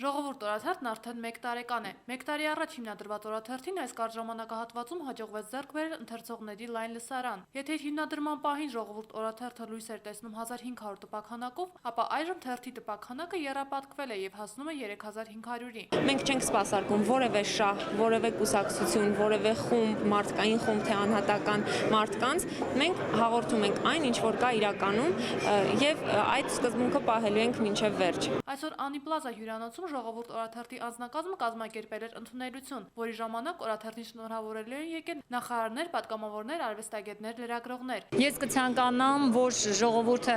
Ժողովուրդ օրաթերթն արդեն 1 տարեկան է։ 1 տարի առաջ հիմնադրված օրաթերթին այս կարճ ժամանակահատվածում հաջողվեց ձեռք բերել ընթերցողների լայն լսարան։ Եթե իր հիմնադրման պահին Ժողովուրդ օրաթերթը լույս էր տեսնում 1500 տպաքանակով, ապա այժմ թերթի տպաքանակը եռապատկվել է եւ հասնում է 3500-ի։ Մենք չենք սպասարկում որևէ շահ, որևէ կուսակցություն, որևէ խումբ, մարդկային խումբ, թե անհատական մարդկանց, մենք հաղորդում ենք այն, ինչ որ կա իրականում եւ այդ սկզբունքը պահելու ենք մինչեւ վերջ։ Այսօր Անի Պլազա հյուրանոցում Ժողովուրդ օրաթերթի անձնակազմը կազմակերպել էր ընդունելություն, որի ժամանակ օրաթերթին շնորհավորելու են եկել նախարարներ, պատգամավորներ, արվեստագետներ, լրագրողներ։ Ես կցանկանամ, որ Ժողովուրդը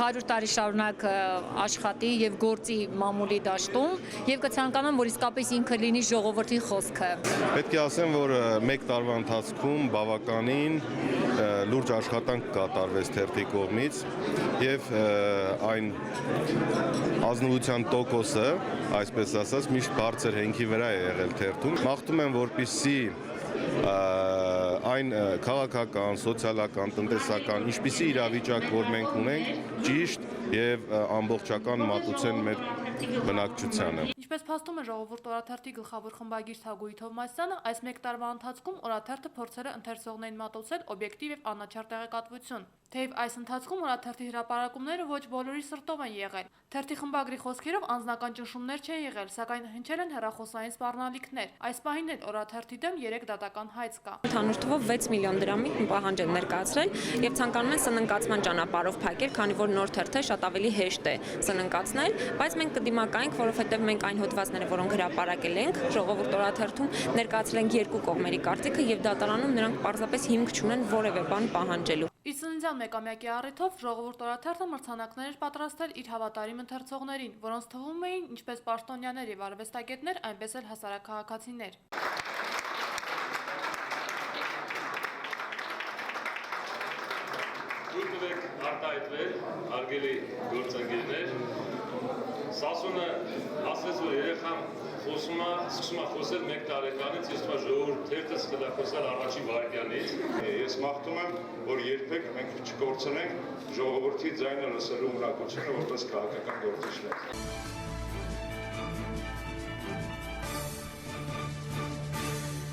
100 տարի շարունակ աշխատի եւ գործի մամուլի դաշտում եւ կցանկանամ, որ իսկապես ինքը լինի ժողովրդի խոսքը։ Պետք է ասեմ, որ 1 տարվա ընթացքում բավականին լուրջ աշխատանք կատարվեց թերթի կողմից եւ այն ազնվության տոկոսը, այսպես ասած, միշտ բարձր հենքի վրա է եղել թերթում։ Մաղթում եմ, որպեսզի այն քաղաքական, սոցիալական, տնտեսական, ինչպիսի իրավիճակ, որ մենք ունենք, ճիշտ եւ ամբողջական մատուցեն մեր բնակչությանը։ Ինչպես փաստում է Ժողովուրդ օրաթերթի գլխավոր խմբագիր Թագուհի Թովմասյանը, այս 1 տարվա ընթացքում օրաթերթը փորձել է ընթերցողներին մատուցել օբյեկտիվ եւ անաչառ տեղեկատվություն։ Թեև այս ընթացքում օրաթերթի հրապարակումները ոչ բոլորի սրտով են եղել։ Թերթի խմբագրի խոսքերով անձնական ճնշումներ չեն եղել, սակայն հնչել են հեռախոսային սպառնալիքներ։ Այս պահին էլ օրաթերթի դեմ 3 դատական հայց կա։ Ընդհանուր թվով 6 միլիոն դրամի պահանջ են ներկայացրել եւ ցանկանում են սննկացման ճանապարհով փակել, քանի որ նոր թերթը շատ ավելի հեշտ է սննկացնել, բայց մենք կդիմակայենք, որովհետեւ մենք այն հոդվածները, որոնք հրապարակել ենք Ժողովուրդ օրաթերթում, ներկայացրել ենք երկու կողմերի կարծիքը եւ դատարանում նրանք պարզապես հիմք չունեն որևէ բան պահանջելու։ Իր ծննդյան մեկամյակի առիթով Ժողովուրդ օրաթերթը մրցանակներ էր պատրաստել իր հավատարիմ ընթերցողներին, որոնց թվում էին ինչպես պաշտոնյաներ եւ արվեստագետներ, այնպես էլ հասարակ քաղաքացիներ։ Թույլ տվեք արտահայտվել, հարգելի գործընկերներ, Սասունը ասեց, որ երեխան սկսում է խոսել 1 տարեկանից, ես թվում է Ժողովուրդ թերթը սկսել է խոսել առաջին վայրկյանից։ Ես մաղթում եմ, որ երբեք մենք չկորցնենք ժողովրդի ձայնը լսելու ունակությունը որպես քաղաքական գործիչներ։